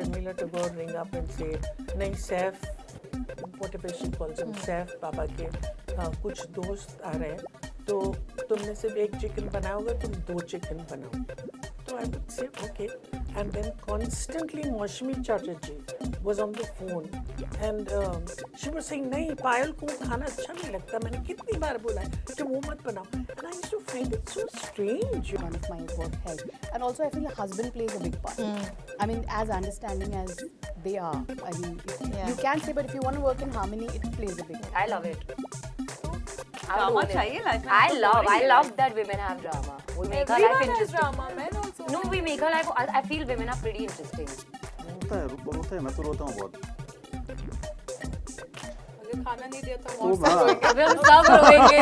Sharmila Tagore ring up and say, नहीं Saif, whatever she calls him, Saif पापा के कुछ दोस्त आ रहे हैं, तो तुमने सिर्फ एक चिकन बनाया होगा, तुम 2 चिकन बनाओ. So I would say okay, and then constantly Maushami Chatterjee was on the phone, and she was saying नहीं पायल को खाना अच्छा नहीं लगता, मैंने कितनी बार बोला है कि वो मत बनाओ, and I used to find it so strange. One of my work health, and also I feel a husband plays a big part. I mean, as understanding as they are, I mean, you can say, but if you want to work in harmony, it plays a big part. I love it. Drama चाहिए life में. I love that women have drama. We make our life Everyone has interesting. drama, men also. No, we make our life. I feel women are pretty interesting. होता है मैं तो रोता हूँ बहुत. अगर खाना नहीं दिया तो ओ और माँ. अबे हम सब रोएंगे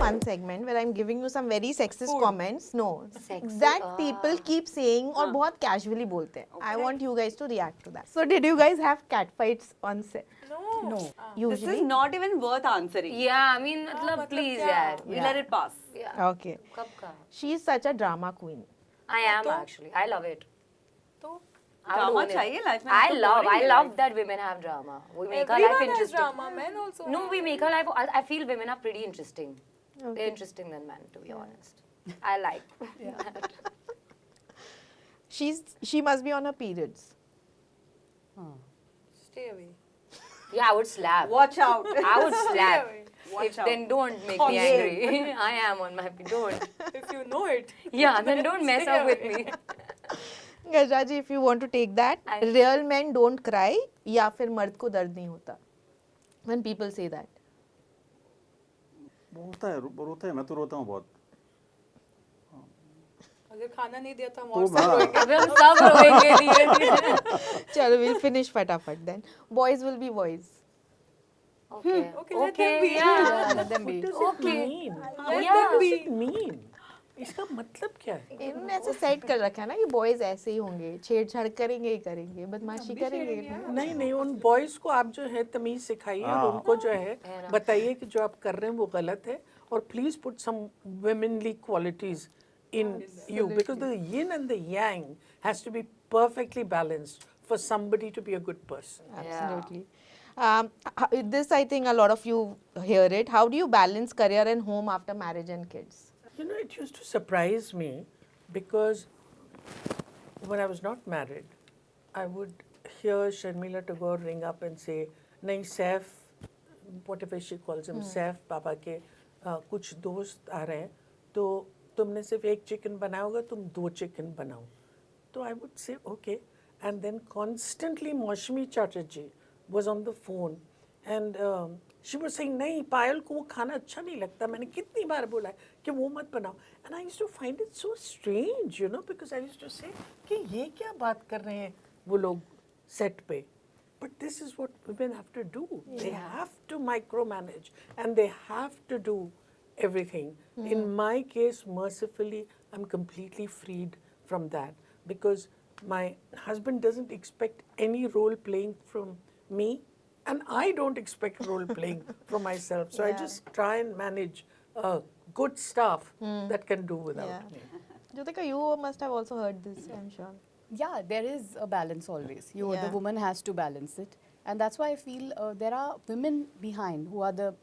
Fun segment where I'm giving you some very sexist comments. No, Sexy, that people keep saying और बहुत casually बोलते हैं. I want you guys to react to that. So did you guys have cat fights on set? no. No. Ah. Usually. This is not even worth answering. Yeah, I mean, मतलब please यार. We let it pass. Yeah. Okay. कब का? She is such a drama queen. I am actually. I love it. तो I would drama own it. चाहिए life में. I तो love boring है love life. that women have drama. We make our life Everyone has interesting. drama, men also. No, we make our life. I feel women are pretty interesting. They're interesting than men, to be honest. I like. She must be on her periods. Stay away. Yeah, I would slap. Watch out. I would slap. away. Watch If out. then don't make me angry. I am on my don't. If you know it. Yeah, then don't mess Stay up with away. me. Gajraji, if you want to take that, real men don't cry या फिर मर्द को दर्द नहीं होता. When people say that. होता है मैं तो रोता हूँ बहुत. अगर खाना नहीं दिया तो हम ओ और सब माँ. रोएंगे. अबे हम सब रोएंगे धीरे-धीरे. Chalo, we'll finish फटाफट then. Boys will be boys. Okay. Okay, let them be. Yeah. Let them be. What does it Okay. mean? Let Yeah. them What be. does it mean? इसका मतलब क्या है? इन्होंने ऐसे सेट कर रखा है ना कि बॉयज ऐसे ही होंगे, छेड़छाड़ करेंगे ही करेंगे, बदमाशी करेंगे. नहीं उन बॉयज को आप जो है तमीज सिखाइए और उनको जो है बताइए कि जो आप कर रहे हैं वो गलत है, और please put some womanly qualities in you, because the yin and the yang has to be perfectly balanced for somebody to be a good person. Absolutely. This I think a lot of you hear it. How do you balance career and home after marriage and kids? You know, it used to surprise me because when I was not married, I would hear Sharmila Tagore ring up and say, नहीं Saif, whatever she calls him, Saif पापा के कुछ दोस्त आ रहे हैं, तो तुमने सिर्फ एक चिकन बनाया होगा, तुम 2 चिकन बनाओ. तो I would say okay, and then constantly Maushami Chatterjee was on the phone, and she was saying नहीं पायल को वो खाना अच्छा नहीं लगता, मैंने कितनी बार बोला है कि वो मत बनाओ. And I used to find it so strange, you know, because I used to say कि ये क्या बात कर रहे हैं वो लोग सेट पे. But this is what women have to do. They have to micromanage and they have to do everything. In my case, mercifully, I'm completely freed from that because my husband doesn't expect any role playing from me, and I don't expect role playing from myself. So I just try and manage good stuff that can do without me. Jyotika, you must have also heard this, I'm sure. Yeah, there is a balance always. The woman has to balance it, and that's why I feel there are women behind who are the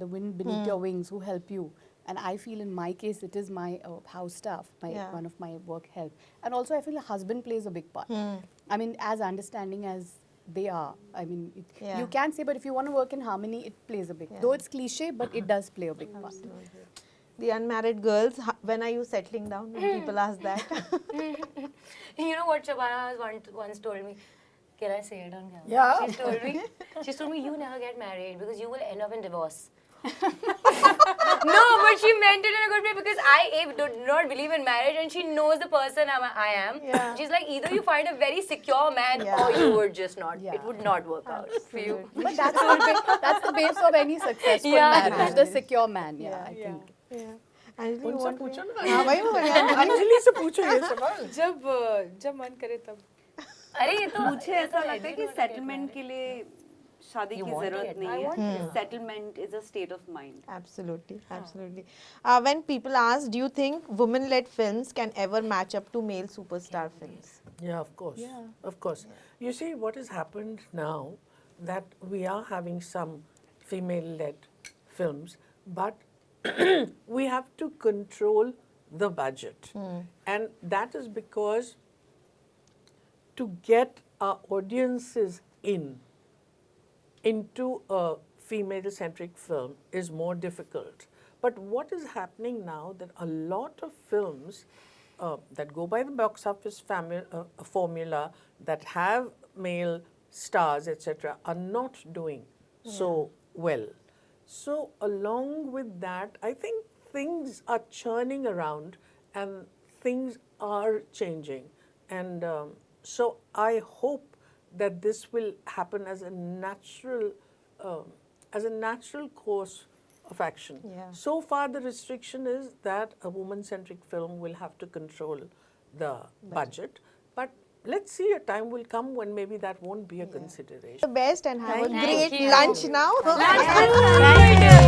the wind beneath your wings who help you. And I feel in my case it is my house staff, one of my work help, and also I feel a husband plays a big part. I mean, as understanding as they are, I mean, you can say, but if you want to work in harmony, it plays a big part. Though it's cliche, but it does play a big part. The unmarried girls, when are you settling down? When people ask that. You know what Shabana has once told me? Can I say it on camera? Yeah. She's told me you never get married because you will end up in divorce. No, but she meant it in a good way because I do not believe in marriage and she knows the person I am. Yeah. She's like, either you find a very secure man or you would just not. Yeah. It would not work out for you. But that's the base of any successful marriage, the secure man. Yeah, I think. Yeah. Anjali, you उनसे want to पूछो ना. हाँ भाई वो बढ़िया. अंजलि से पूछो ये सवाल. जब मन करे तब. अरे ये तो मुझे ऐसा लगता है कि सेटलमेंट के लिए शादी You की want जरूरत it. नहीं I है. Settlement is a state of mind. Absolutely, absolutely. When people ask, do you think women-led films can ever match up to male superstar films? Yeah, of course. Yeah. Of course. You see, what has happened now that we are having some female-led films, but we have to control the budget. And that is because to get our audiences into a female-centric film is more difficult. But what is happening now that a lot of films that go by the box office formula that have male stars, etc., are not doing so well. So along with that, I think things are churning around and things are changing. And so I hope that this will happen as a natural course of action. Yeah. So far, the restriction is that a woman-centric film will have to control the budget. But let's see, a time will come when maybe that won't be a consideration. The best and have a Thank great you. lunch now. That's good.